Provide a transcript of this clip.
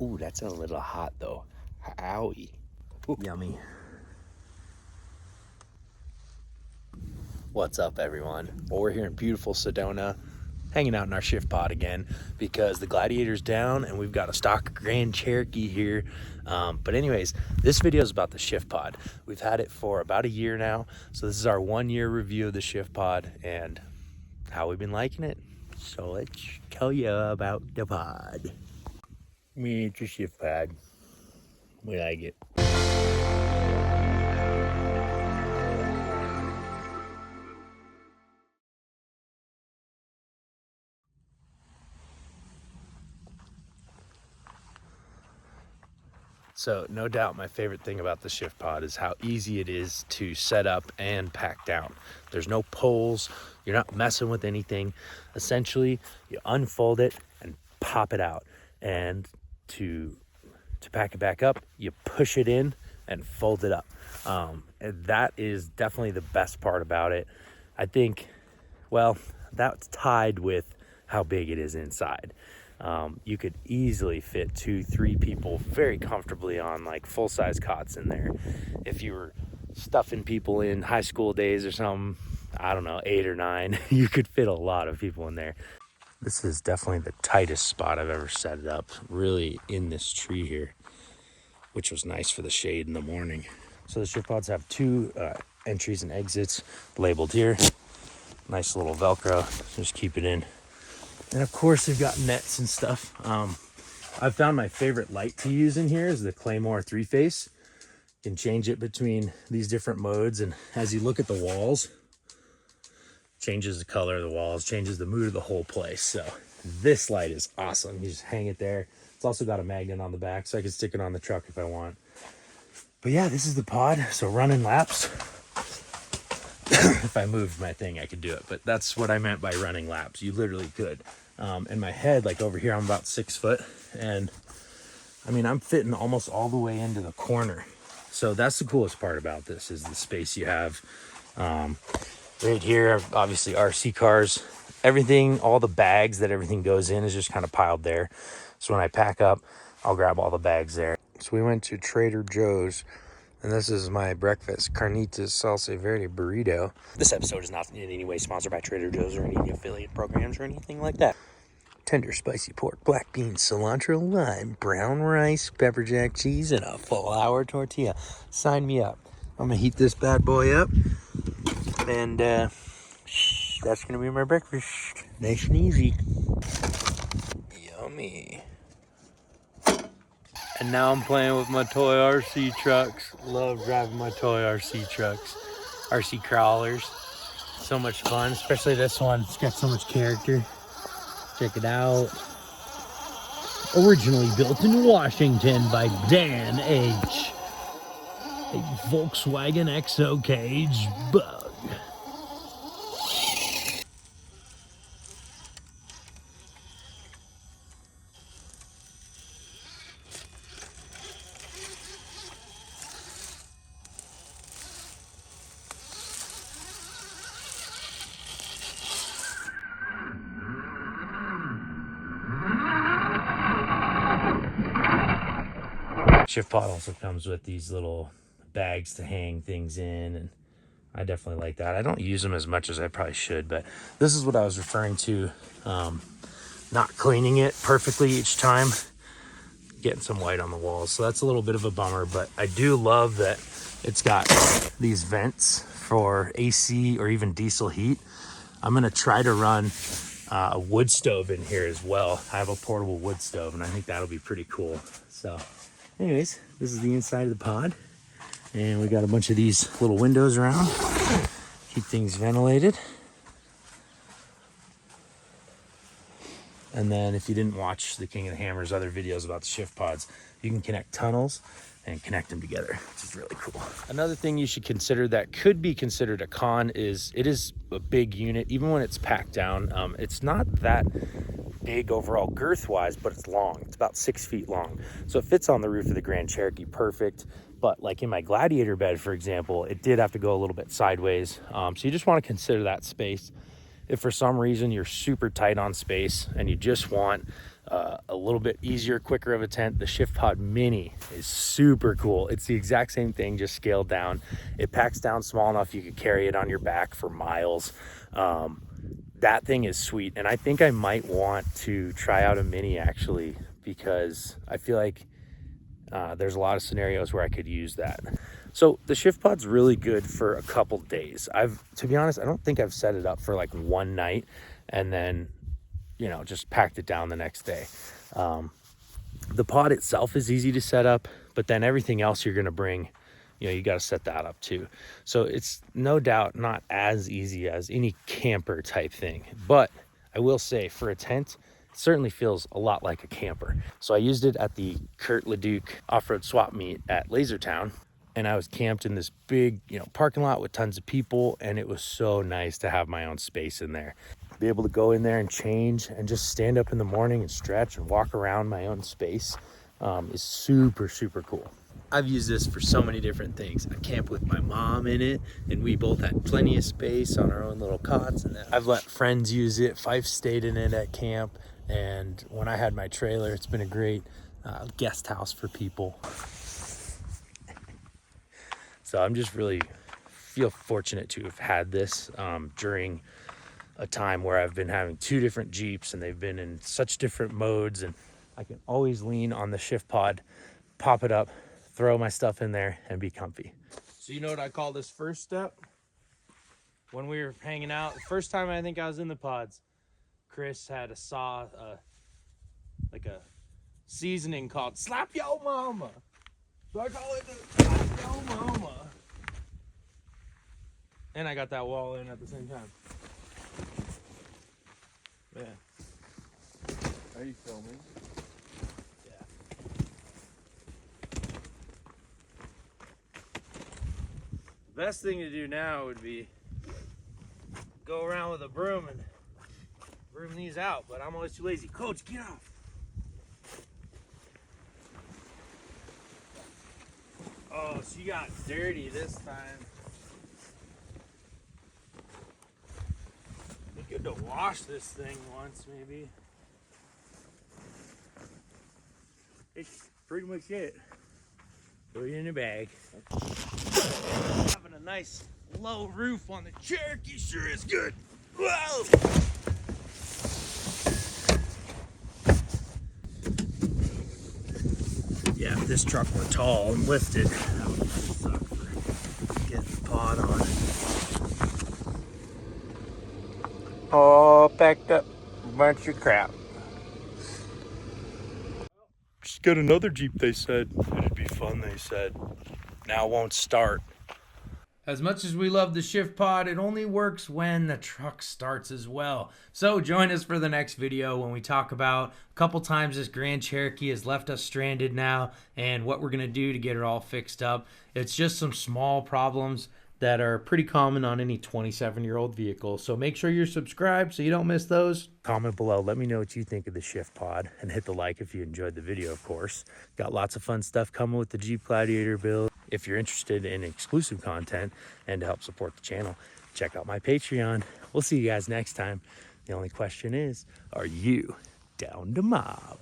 Ooh, that's a little hot though. Owie. Ooh. Yummy. What's up, everyone? Well, we're here in beautiful Sedona, hanging out in our Shiftpod again because the Gladiator's down and we've got a stock Grand Cherokee here. But anyways, this video is about the Shiftpod. We've had it for about a year now, so this is our 1 year review of the Shiftpod and how we've been liking it. So let's tell you about the pod. It's a Shiftpod. We like it. So no doubt my favorite thing about the Shiftpod is how easy it is to set up and pack down. There's no poles, you're not messing with anything. Essentially, you unfold it and pop it out. And to pack it back up, you push it in and fold it up. And that is definitely the best part about it. I think, well, that's tied with how big it is inside. You could easily fit 2-3 people very comfortably on like full-size cots in there. If you were stuffing people in high school days or something, I don't know, 8 or 9, you could fit a lot of people in there. This is definitely the tightest spot I've ever set it up, really in this tree here, which was nice for the shade in the morning. So the Shiftpods have 2 entries and exits labeled here. Nice little Velcro, just keep it in. And of course they've got nets and stuff. I've found my favorite light to use in here is the Claymore 3-face. You can change it between these different modes, and as you look at the walls, changes the color of the walls, changes the mood of the whole place. So this light is awesome. You just hang it there. It's also got a magnet on the back, so I can stick it on the truck if I want. But yeah, this is the pod. So running laps. If I moved my thing, I could do it. But that's what I meant by running laps. You literally could. In my head, like over here, I'm about 6 foot. And I mean, I'm fitting almost all the way into the corner. So that's the coolest part about this is the space you have. Right here, obviously RC cars. Everything, all the bags that everything goes in is just kind of piled there. So when I pack up, I'll grab all the bags there. So we went to Trader Joe's. And this is my breakfast, carnitas salsa verde burrito. This episode is not in any way sponsored by Trader Joe's or any affiliate programs or anything like that. Tender spicy pork, black beans, cilantro, lime, brown rice, pepper jack cheese, and a flour tortilla. Sign me up. I'm gonna heat this bad boy up. And that's gonna be my breakfast. Nice and easy. Yummy. And now I'm playing with my toy RC trucks. Love driving my toy RC trucks. RC crawlers. So much fun, especially this one. It's got so much character. Check it out. Originally built in Washington by Dan H. A Volkswagen XO cage bug. Shiftpod also comes with these little bags to hang things in, and I definitely like that. I don't use them as much as I probably should, but this is what I was referring to, not cleaning it perfectly each time, getting some white on the walls. So that's a little bit of a bummer, but I do love that it's got these vents for AC or even diesel heat. I'm gonna try to run a wood stove in here as well. I have a portable wood stove, and I think that'll be pretty cool. So anyways, this is the inside of the pod, and we got a bunch of these little windows around, keep things ventilated. And then if you didn't watch the King of the Hammer's other videos about the Shiftpods, you can connect tunnels and connect them together, which is really cool. Another thing you should consider that could be considered a con is it is a big unit. Even when it's packed down, it's not that big overall girth wise, but it's long. It's about 6 feet long. So it fits on the roof of the Grand Cherokee perfect. But like in my Gladiator bed, for example, it did have to go a little bit sideways. So you just want to consider that space. If for some reason you're super tight on space and you just want a little bit easier, quicker of a tent. The Shiftpod Mini is super cool. It's the exact same thing, just scaled down. It packs down small enough you could carry it on your back for miles. That thing is sweet, and I think I might want to try out a Mini actually, because I feel like there's a lot of scenarios where I could use that. So the Shiftpod's really good for a couple days. To be honest, I don't think I've set it up for like one night and then, you know, just packed it down the next day. The pod itself is easy to set up, but then everything else you're going to bring, you know, you got to set that up too. So it's no doubt not as easy as any camper type thing, but I will say for a tent, it certainly feels a lot like a camper. So I used it at the Kurt Leduc off-road swap meet at Lasertown, and I was camped in this big, you know, parking lot with tons of people, and it was so nice to have my own space in there. Be able to go in there and change and just stand up in the morning and stretch and walk around my own space is super, super cool. I've used this for so many different things. I camped with my mom in it, and we both had plenty of space on our own little cots. And I've let friends use it. Fife stayed in it at camp, and when I had my trailer, it's been a great guest house for people. So I'm just really feel fortunate to have had this during a time where I've been having two different Jeeps, and they've been in such different modes, and I can always lean on the Shiftpod, pop it up, throw my stuff in there, and be comfy. So you know what I call this first step? When we were hanging out, the first time I think I was in the pods, Chris had a like a seasoning called Slap Yo Mama. So I call it the Slap Yo Mama. And I got that wall in at the same time. Yeah. Are you filming? Yeah. The best thing to do now would be go around with a broom and broom these out, but I'm always too lazy. Coach, get off. Oh, she got dirty this time. Be good to wash this thing once, maybe. It's pretty much it. Put it in a bag. Having a nice low roof on the Cherokee sure is good. Whoa! Yeah, if this truck were tall and lifted, that would suck for getting the pod on. All packed up, bunch of crap. Just got another Jeep, they said. It'd be fun, they said. Now it won't start. As much as we love the Shiftpod, it only works when the truck starts as well. So join us for the next video when we talk about a couple times this Grand Cherokee has left us stranded now and what we're going to do to get it all fixed up. It's just some small problems that are pretty common on any 27-year-old vehicle. So make sure you're subscribed so you don't miss those. Comment below. Let me know what you think of the Shiftpod, and hit the like if you enjoyed the video, of course. Got lots of fun stuff coming with the Jeep Gladiator build. If you're interested in exclusive content and to help support the channel, check out my Patreon. We'll see you guys next time. The only question is, are you down to mob?